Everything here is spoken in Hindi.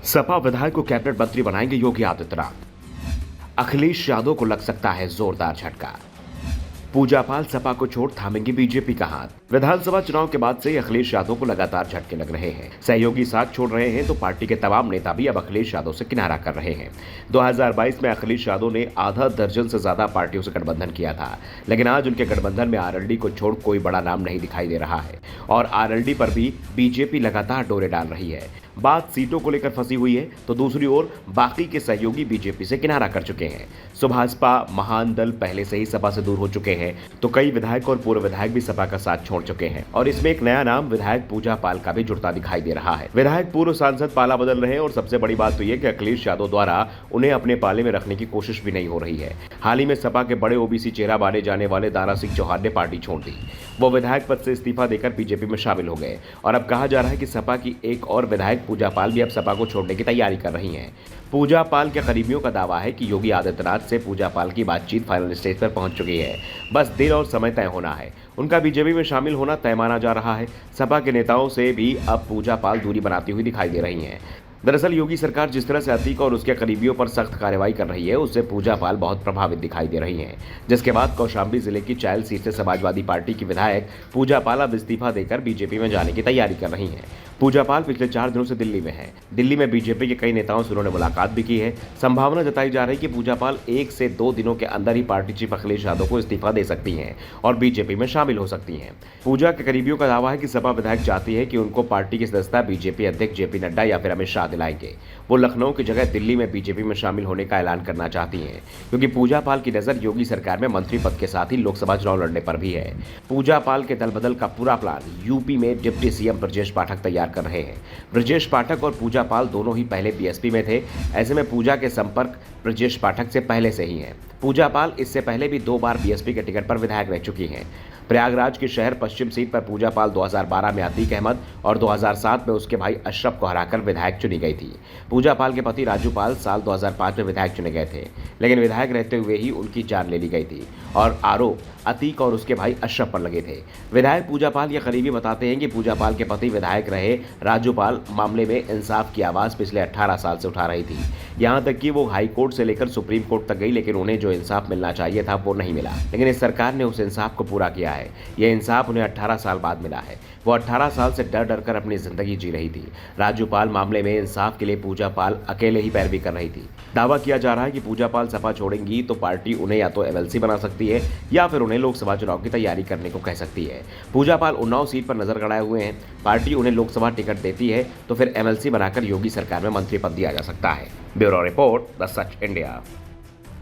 सपा विधायक को कैबिनेट मंत्री बनाएंगे योगी आदित्यनाथ। अखिलेश यादव को लग सकता है जोरदार झटका। पूजा पाल सपा को छोड़ थामेंगे बीजेपी का हाथ। विधानसभा चुनाव के बाद से ही अखिलेश यादव को लगातार झटके लग रहे हैं। सहयोगी साथ छोड़ रहे हैं तो पार्टी के तमाम नेता भी अब अखिलेश यादव से किनारा कर रहे हैं। 2022 में अखिलेश यादव ने आधा दर्जन से ज्यादा पार्टियों से गठबंधन किया था, लेकिन आज उनके गठबंधन में आरएलडी को छोड़ कोई बड़ा नाम नहीं दिखाई दे रहा है और आरएलडी पर भी बीजेपी लगातार डोरे डाल रही है। बात सीटों को लेकर फंसी हुई है तो दूसरी ओर बाकी के सहयोगी बीजेपी से किनारा कर चुके हैं। सुभाषपा महान दल पहले से ही सपा से दूर हो चुके हैं तो कई विधायक और पूर्व विधायक भी सपा का साथ छोड़ चुके हैं और इसमें एक नया नाम विधायक पूजा पाल का भी जुड़ता दिखाई दे रहा है। विधायक पूर्व सांसद पाला बदल रहे हैं और सबसे बड़ी बात तो ये कि अखिलेश यादव द्वारा उन्हें अपने पाले में रखने की कोशिश भी नहीं हो रही है। हाल ही में सपा के बड़े ओबीसी चेहरा माने जाने वाले दारा सिंह चौहान ने पार्टी छोड़ दी। वो विधायक पद से इस्तीफा देकर बीजेपी में शामिल हो गए और अब कहा जा रहा है कि सपा की एक और विधायक पूजा पाल भी अब सपा को छोड़ने की तैयारी कर रही हैं। पूजा पाल के करीबियों का दावा है कि योगी आदित्यनाथ से पूजा पाल की बातचीत फाइनल स्टेज पर पहुंच चुकी है। बस दिन और समय तय होना है। उनका बीजेपी में शामिल होना तय माना जा रहा है। सपा के नेताओं से भी अब पूजा पाल दूरी बनाती हुई दिखाई दे रही हैं। दरअसल योगी सरकार जिस तरह से अतीक और उसके करीबियों पर सख्त कार्रवाई कर रही है उससे पूजा पाल बहुत प्रभावित दिखाई दे रही हैं। जिसके बाद कौशाम्बी जिले की चायल सीट से समाजवादी पार्टी की विधायक पूजा पाल अब इस्तीफा देकर बीजेपी में जाने की तैयारी कर रही हैं। पूजा पाल पिछले 4 दिनों से दिल्ली में है। दिल्ली में बीजेपी के कई नेताओं से उन्होंने मुलाकात भी की है। संभावना जताई जा रही है कि पूजा पाल 1 से 2 दिनों के अंदर ही पार्टी चीफ अखिलेश यादव को इस्तीफा दे सकती हैं और बीजेपी में शामिल हो सकती हैं। पूजा के करीबियों का दावा है कि सपा विधायक चाहती है कि उनको पार्टी की सदस्यता बीजेपी अध्यक्ष जेपी नड्डा या फिर अमित शाह दिलाएंगे। वो लखनऊ की जगह दिल्ली में बीजेपी में शामिल होने का ऐलान करना चाहती हैं क्योंकि पूजा पाल की नजर योगी सरकार में मंत्री पद के साथ ही लोकसभा चुनाव लड़ने पर भी है। पूजा पाल के दल बदल का पूरा प्लान यूपी में डिप्टी सीएम ब्रजेश पाठक तैयार कर रहे हैं। ब्रजेश पाठक और पूजा पाल दोनों ही पहले बीएसपी में थे। ऐसे में पूजा के संपर्क ब्रजेश पाठक से पहले से ही है। पूजा पाल इससे पहले भी 2 बार बीएसपी के टिकट पर विधायक रह चुकी हैं। प्रयागराज की शहर पश्चिम सीट पर पूजा पाल 2012 में अतीक अहमद और 2007 में उसके भाई अशरफ को हराकर विधायक चुनी गई थी। पूजा पाल के पति राजू पाल साल 2005 में विधायक चुने गए थे, लेकिन विधायक रहते हुए ही उनकी जान ले ली गई थी और आरोप अतीक और उसके भाई अशरफ पर लगे थे। विधायक पूजा पाल के करीबी बताते हैं कि पूजा पाल के पति विधायक रहे राजू पाल मामले में इंसाफ की आवाज पिछले 18 साल से उठा रही थी। यहाँ तक कि वो हाई कोर्ट से लेकर सुप्रीम कोर्ट तक गई, लेकिन उन्हें जो इंसाफ मिलना चाहिए था वो नहीं मिला। लेकिन इस सरकार ने उस इंसाफ को पूरा किया है। यह इंसाफ उन्हें 18 साल बाद मिला है। वो 18 साल से डर डर कर अपनी जिंदगी जी रही थी। राजू पाल मामले में इंसाफ के लिए पूजा पाल अकेले ही पैरवी कर रही थी। दावा किया जा रहा है कि पूजा पाल सपा छोड़ेंगी तो पार्टी उन्हें या तो एमएलसी बना सकती है या फिर उन्हें लोकसभा चुनाव की तैयारी करने को कह सकती है। पूजा पाल उन्नाव सीट पर नजर गड़ाए हुए हैं। पार्टी उन्हें लोकसभा टिकट देती है तो फिर एमएलसी बनाकर योगी सरकार में मंत्री पद दिया जा सकता है। Bureau report, the such India.